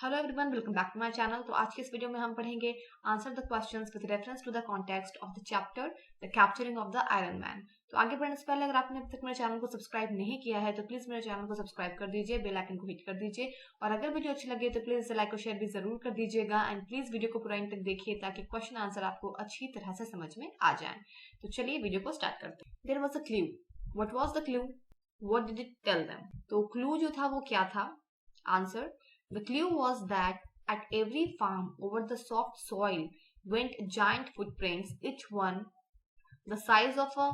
Hello everyone, welcome back to my channel. तो आज के इस वीडियो में हम पढ़ेंगे answer the questions with reference to the context of the chapter the capturing of the iron man. तो आगे बढ़ने से पहले अगर आपने अभी तक मेरे चैनल को सब्सक्राइब नहीं किया है तो प्लीज मेरे चैनल को सब्सक्राइब कर दीजिए, बेल आइकन को हिट कर दीजिए और अगर वीडियो अच्छी लगे तो प्लीज लाइक और शेयर भी जरूर कर दीजिएगा एंड प्लीज वीडियो को पूरा एंड तक देखिए ताकि क्वेश्चन आंसर आपको अच्छी तरह से समझ में आ जाए। तो चलिए वीडियो को स्टार्ट करते हैं। There was a clue. What was the clue? What did it tell them? तो क्लू जो था वो क्या था? Answer: the clue was that at every farm over the soft soil went giant footprints, each one the size of a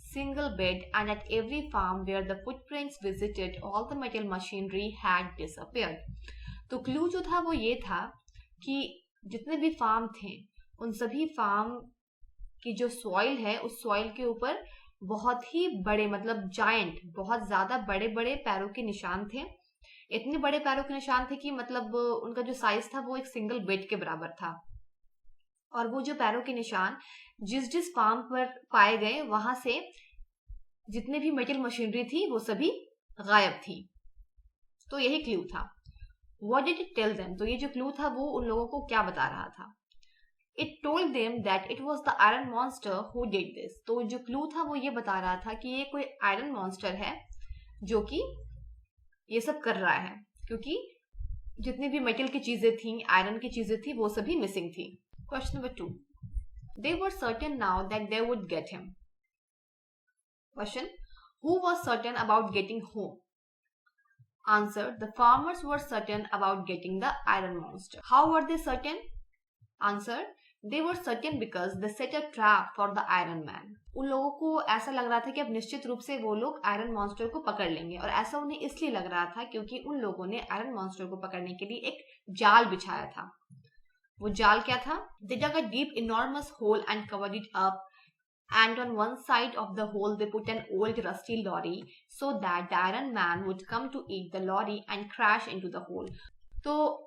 single bed, and at every farm where the footprints visited, all the metal machinery had disappeared. तो clue जो था वो ये था कि जितने भी farm थे उन सभी फार्म की जो सॉइल है उस सॉइल के ऊपर बहुत ही बड़े मतलब जायंट बहुत ज्यादा बड़े बड़े पैरों के निशान थे। इतने बड़े पैरों के निशान थे कि मतलब उनका जो साइज था वो एक सिंगल बेड के बराबर था। और वो जो पैरों के निशान जिस जिस फार्म पर पाए गए वहां से जितने भी मेटल मशीनरी थी वो सभी गायब थी। तो यही क्लू था। What did it tell them? तो ये जो क्लू था वो उन लोगों को क्या बता रहा था? It told them that it was the iron monster who did this. तो जो क्लू था वो ये बता रहा था कि ये कोई आयरन मॉन्स्टर है जो कि ये सब कर रहा है, क्योंकि जितनी भी मेटल की चीजें थी, आयरन की चीजें थी, वो सभी मिसिंग थी। Question number 2. They were certain now that they would get him. Question: Who was certain about getting whom? Answer: The farmers were certain about getting the iron monster. How were they certain? Answer: They were certain because they set a trap for the Iron Man. उन लोगों को ऐसा लग रहा था कि अब निश्चित रूप से वो लोग आयरन मॉन्स्टर को पकड़ लेंगे, और ऐसा उन्हें इसलिए लग रहा था क्योंकि उन लोगों ने आयरन मॉन्स्टर को पकड़ने के लिए एक जाल बिछाया था। वो जाल क्या था? They dug a deep enormous hole and covered it up, and on one side of the hole they put an old rusty lorry so that the Iron Man would come to eat the lorry and crash into the hole. तो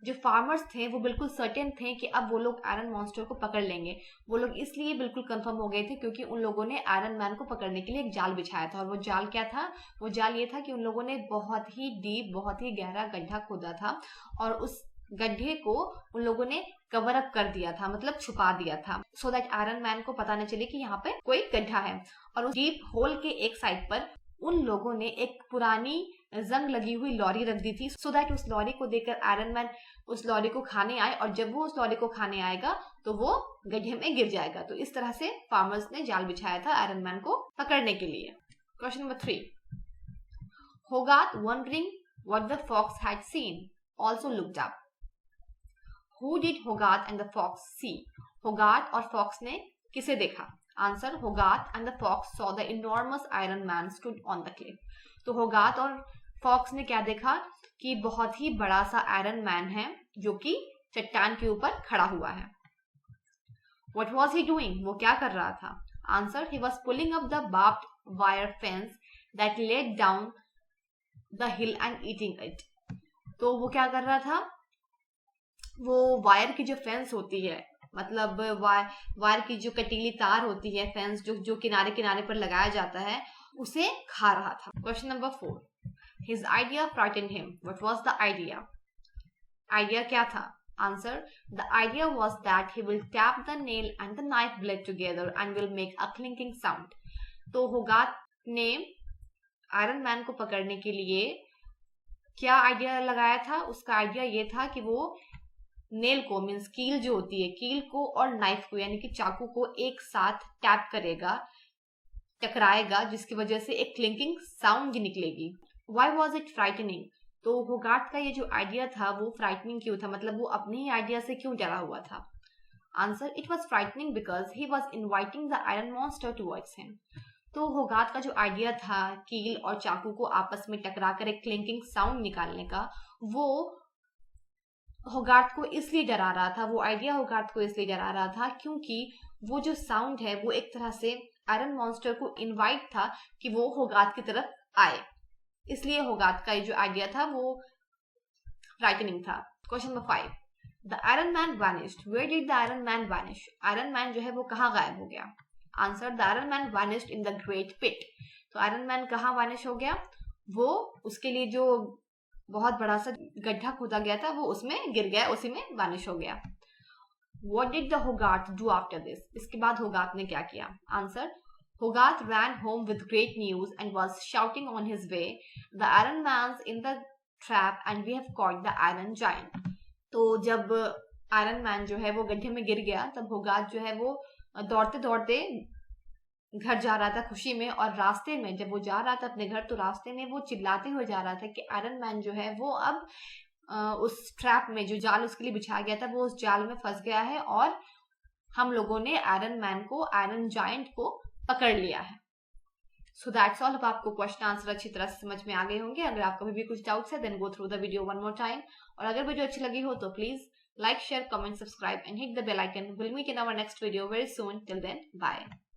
जो farmers थे वो बिल्कुल certain थे कि अब वो लोग आयरन मॉन्स्टर को पकड़ लेंगे। वो लोग इसलिए बिल्कुल कंफर्म हो गए थे क्योंकि उन लोगों ने आयरन मैन को पकड़ने के लिए एक जाल बिछाया था। और वो जाल क्या था? वो जाल ये था कि उन लोगों ने बहुत ही डीप, बहुत ही गहरा गड्ढा खोदा था और उस गड्ढे को उन लोगों ने कवर अप कर दिया था, मतलब छुपा दिया था, सो दैट आयरन मैन को पता न चले कि यहाँ पे कोई गड्ढा है। और उस डीप होल के एक साइड पर उन लोगों ने एक पुरानी जंग लगी हुई लॉरी रख दी थी, सो दैट उस लॉरी को देखकर आयरन मैन उस लॉरी को खाने आए, और जब वो उस लॉरी को खाने आएगा तो वो गड्ढे में गिर जाएगा। तो इस तरह से फार्मर्स ने जाल बिछाया था आयरन मैन को पकड़ने के लिए। Question number 3. Hogarth, wondering what the fox had seen, also looked up. Who did Hogarth and the fox see? Hogarth और fox ने किसे देखा? Answer: Hogarth and the fox saw the enormous Iron Man stood on the cliff. तो होगार्थ और fox ने क्या देखा कि बहुत ही बड़ा सा आयरन मैन है जो कि चट्टान के ऊपर खड़ा हुआ है। What was he doing? वो क्या कर रहा था? Answer: He was pulling up the barbed wire fence that led down the hill and eating it. तो वो क्या कर रहा था? वो वायर की जो फेंस होती है, मतलब वायर की जो कटीली तार होती है, फेंस जो किनारे किनारे पर लगाया जाता है, उसे खा रहा था। Question number 4. His idea frightened him. What was the idea? Idea क्या था? Answer: The idea was that he will tap the nail and the knife blade together and will make a clinking sound. तो होगार्थ ने iron man को पकड़ने के लिए क्या idea लगाया था? उसका आइडिया ये था कि वो नेल को, मीन्स कील जो होती है, कील को और नाइफ को यानी कि चाकू को एक साथ टैप करेगा, टकराएगा, जिसकी वजह से एक क्लिंकिंग साउंड निकलेगी। Why was it frightening? तो होगार्थ का ये जो आइडिया था वो फ्राइटनिंग क्यों था, मतलब वो अपने ही आइडिया से क्यों डरा हुआ था? Answer: It was frightening because he was inviting the iron monster towards him. तो होगार्थ का जो आइडिया था कील और चाकू को आपस में टकरा कर एक क्लिंकिंग साउंड निकालने का, वो होगार्थ को इसलिए डरा रहा था, वो आइडिया होगार्थ को इसलिए डरा रहा था क्योंकि वो जो साउंड है वो एक तरह से आयरन मॉन्स्टर को इनवाइट था कि वो होगार्थ की तरफ आए। इसलिए होगार्थ का ये जो आइडिया था वो फ्राइटनिंग था। Question number 5. The iron man vanished. Where did the iron man vanish? Iron man जो है वो कहाँ गायब हो गया? Answer: the iron man vanished in the great pit. तो आयरन मैन कहाँ वैनिश हो गया? वो उसके लिए जो बहुत बड़ा सा गड्ढा खोदा गया था, वो उसमें गिर गया, उसी में वानिश हो गया। What did the Hogarth do after this? इसके बाद होगार्थ ने क्या किया? Answer, Hogarth ran home with great news and was shouting on his way, "The Iron Man's in the trap and we have caught the Iron Giant." तो जब iron man जो है वो गड्ढे में गिर गया, तब होगार्थ जो है वो दौड़ते दौड़ते घर जा रहा था खुशी में, और रास्ते में जब वो जा रहा था अपने घर, तो रास्ते में वो चिल्लाते हुए जा रहा था कि आयरन मैन जो है वो अब उस ट्रैप में, जो जाल उसके लिए बिछाया गया था, वो उस जाल में फंस गया है और हम लोगों ने आयरन मैन को, आयरन जायंट को पकड़ लिया है। So that's all. अब आपको क्वेश्चन आंसर अच्छी तरह से समझ में आ गए होंगे। अगर आपको भी कुछ डाउट्स है, then go through the video one more time, और अगर वीडियो अच्छी लगी हो तो please like, share, comment, subscribe and hit the bell icon. We'll meet in our next video very soon. Till then, bye.